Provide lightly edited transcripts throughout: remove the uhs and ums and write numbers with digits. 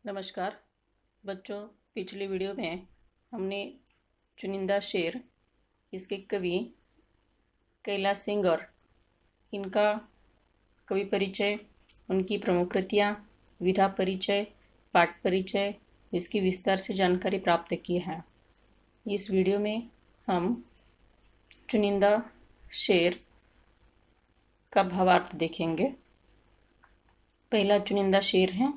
नमस्कार बच्चों, पिछली वीडियो में हमने चुनिंदा शेर, इसके कवि कैलाश सिंह और इनका कवि परिचय, उनकी प्रमुख कृतियाँ, विधा परिचय, पाठ परिचय, इसकी विस्तार से जानकारी प्राप्त की है। इस वीडियो में हम चुनिंदा शेर का भावार्थ देखेंगे। पहला चुनिंदा शेर है,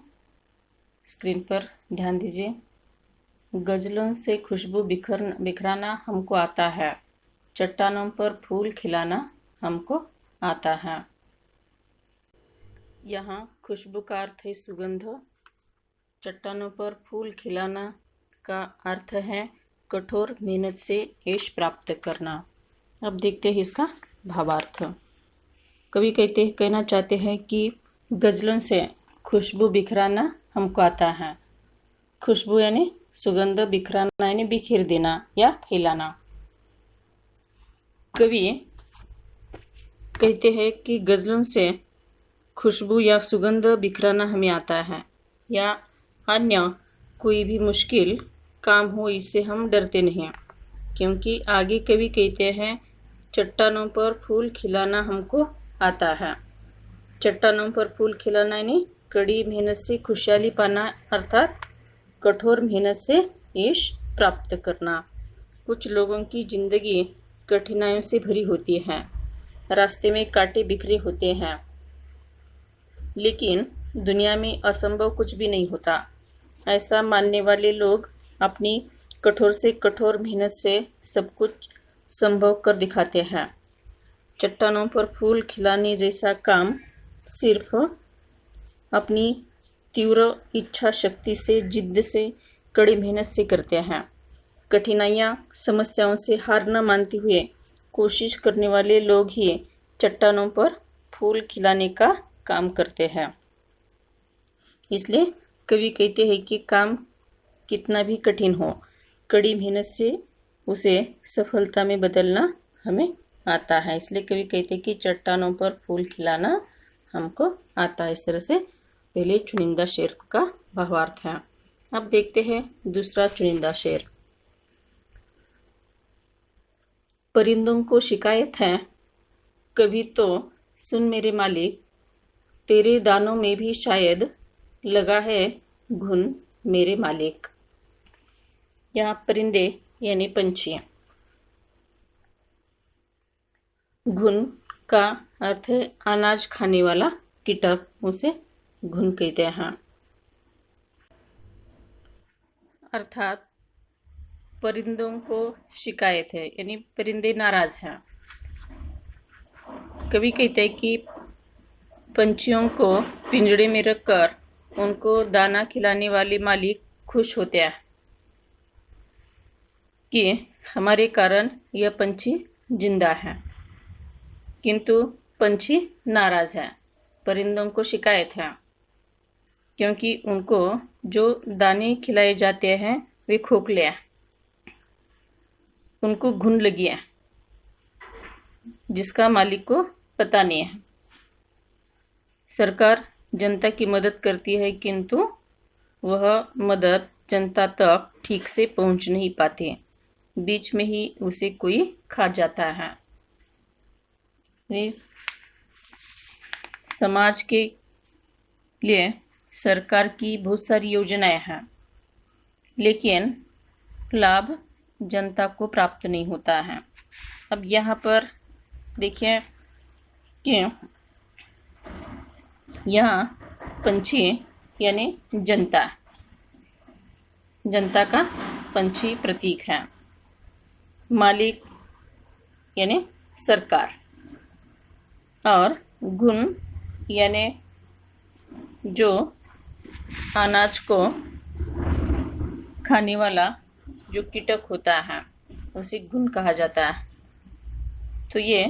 स्क्रीन पर ध्यान दीजिए। गजलों से खुशबू बिखराना हमको आता है, चट्टानों पर फूल खिलाना हमको आता है। यहाँ खुशबू का अर्थ है सुगंध, चट्टानों पर फूल खिलाना का अर्थ है कठोर मेहनत से यश प्राप्त करना। अब देखते हैं इसका भावार्थ। कवि कहना चाहते हैं कि गजलों से खुशबू बिखराना हमको आता है। खुशबू यानी सुगंध, बिखराना यानी बिखेर देना या फैलाना। कवि कहते हैं कि गजलों से खुशबू या सुगंध बिखराना हमें आता है, या अन्य कोई भी मुश्किल काम हो इससे हम डरते नहीं, क्योंकि आगे कवि कहते हैं चट्टानों पर फूल खिलाना हमको आता है। चट्टानों पर फूल खिलाना यानी कड़ी मेहनत से खुशहाली पाना, अर्थात कठोर मेहनत से यश प्राप्त करना। कुछ लोगों की जिंदगी कठिनाइयों से भरी होती है, रास्ते में कांटे बिखरे होते हैं, लेकिन दुनिया में असंभव कुछ भी नहीं होता। ऐसा मानने वाले लोग अपनी कठोर से कठोर मेहनत से सब कुछ संभव कर दिखाते हैं। चट्टानों पर फूल खिलाने जैसा काम सिर्फ अपनी तीव्र इच्छा शक्ति से, जिद्द से, कड़ी मेहनत से करते हैं। कठिनाइयाँ, समस्याओं से हार न मानते हुए कोशिश करने वाले लोग ही चट्टानों पर फूल खिलाने का काम करते हैं। इसलिए कवि कहते हैं कि काम कितना भी कठिन हो, कड़ी मेहनत से उसे सफलता में बदलना हमें आता है। इसलिए कवि कहते हैं कि चट्टानों पर फूल खिलाना हमको आता है। इस तरह से पहले चुनिंदा शेर का भावार्थ है। अब देखते हैं दूसरा चुनिंदा शेर। परिंदों को शिकायत है, कभी तो सुन मेरे मालिक, तेरे दानों में भी शायद लगा है घुन मेरे मालिक। यहाँ परिंदे यानी पंछी। घुन का अर्थ है अनाज खाने वाला कीटक, उसे घुन कहते हैं। अर्थात परिंदों को शिकायत है, यानी परिंदे नाराज हैं। कवि कहते हैं कि पंछियों को पिंजड़े में रखकर उनको दाना खिलाने वाले मालिक खुश होते हैं कि हमारे कारण यह पंछी जिंदा है, किंतु पंछी नाराज हैं। परिंदों को शिकायत है क्योंकि उनको जो दाने खिलाए जाते हैं वे खोखले हैं, उनको घुन लगी है, जिसका मालिक को पता नहीं है। सरकार जनता की मदद करती है, किंतु वह मदद जनता तक ठीक से पहुंच नहीं पाती, बीच में ही उसे कोई खा जाता है। समाज के लिए सरकार की बहुत सारी योजनाएं हैं, लेकिन लाभ जनता को प्राप्त नहीं होता है। अब यहाँ पर देखिए कि यहाँ पंछी यानी जनता, जनता का पंछी प्रतीक है। मालिक यानी सरकार, और घुन यानी जो अनाज को खाने वाला जो कीटक होता है उसे घुन कहा जाता है। तो ये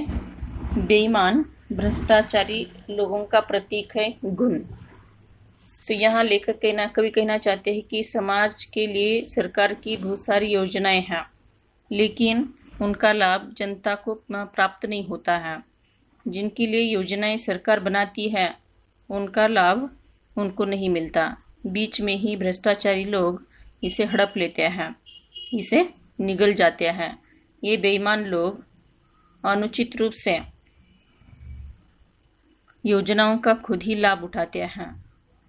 बेईमान, भ्रष्टाचारी लोगों का प्रतीक है घुन। तो यहाँ कवि कहना चाहते हैं कि समाज के लिए सरकार की बहुत सारी योजनाएं हैं, लेकिन उनका लाभ जनता को प्राप्त नहीं होता है। जिनके लिए योजनाएं सरकार बनाती है उनका लाभ उनको नहीं मिलता। बीच में ही भ्रष्टाचारी लोग इसे हड़प लेते हैं, इसे निगल जाते हैं। ये बेईमान लोग अनुचित रूप से योजनाओं का खुद ही लाभ उठाते हैं।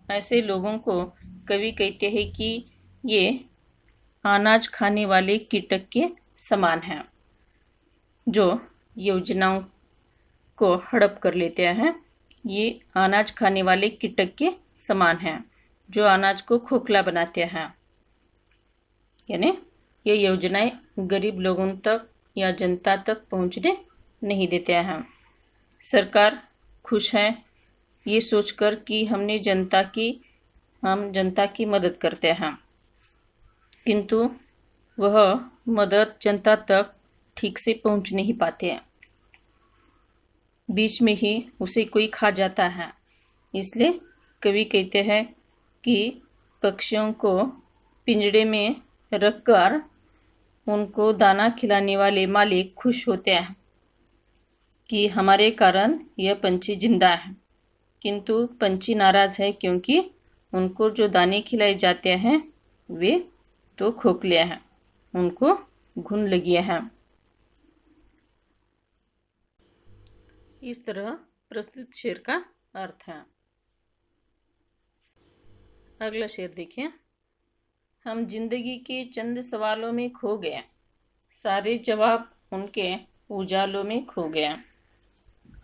ऐसे लोगों को कवि कहते हैं कि ये अनाज खाने वाले कीटक के समान हैं, जो योजनाओं को हड़प कर लेते हैं। ये अनाज खाने वाले कीटक के समान हैं, जो अनाज को खोखला बनाते हैं। यानी ये योजनाएं गरीब लोगों तक या जनता तक पहुंचने नहीं देते हैं। सरकार खुश है ये सोचकर कि हम जनता की मदद करते हैं, किंतु वह मदद जनता तक ठीक से पहुंच नहीं पाते हैं। बीच में ही उसे कोई खा जाता है। इसलिए कवि कहते हैं कि पक्षियों को पिंजड़े में रखकर उनको दाना खिलाने वाले मालिक खुश होते हैं कि हमारे कारण यह पंछी जिंदा है, किंतु पंछी नाराज है क्योंकि उनको जो दाने खिलाए जाते हैं वे तो खोखले हैं, उनको घुन लगी है। इस तरह प्रस्तुत शेर का अर्थ है। अगला शेर देखिए। हम जिंदगी के चंद सवालों में खो गए, सारे जवाब उनके उजालों में खो गए।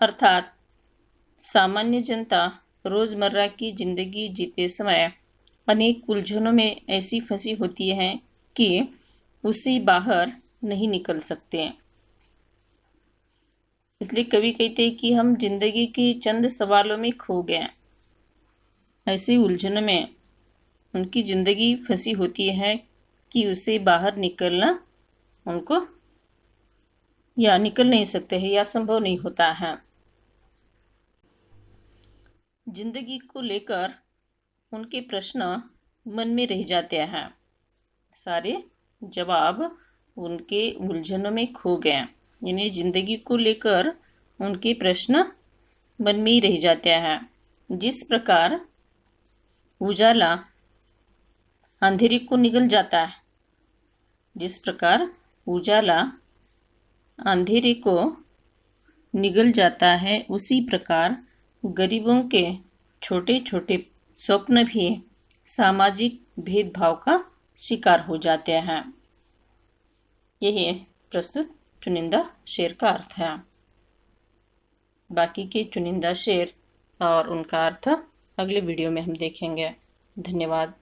अर्थात सामान्य जनता रोजमर्रा की जिंदगी जीते समय अनेक उलझनों में ऐसी फंसी होती है कि उससे बाहर नहीं निकल सकते। इसलिए कवि कहते हैं कि हम जिंदगी के चंद सवालों में खो गए। ऐसी उलझनों में उनकी जिंदगी फंसी होती है कि उससे बाहर निकलना उनको या निकल नहीं सकते हैं या संभव नहीं होता है। जिंदगी को लेकर उनके प्रश्न मन में रह जाते हैं, सारे जवाब उनके उलझनों में खो गए। यानी जिंदगी को लेकर उनके प्रश्न मन में ही रह जाते हैं। जिस प्रकार उजाला अंधेरे को निगल जाता है, जिस प्रकार उजाला अंधेरे को निगल जाता है, उसी प्रकार गरीबों के छोटे छोटे स्वप्न भी सामाजिक भेदभाव का शिकार हो जाते हैं। यही प्रस्तुत चुनिंदा शेर का अर्थ है। बाकी के चुनिंदा शेर और उनका अर्थ अगले वीडियो में हम देखेंगे। धन्यवाद।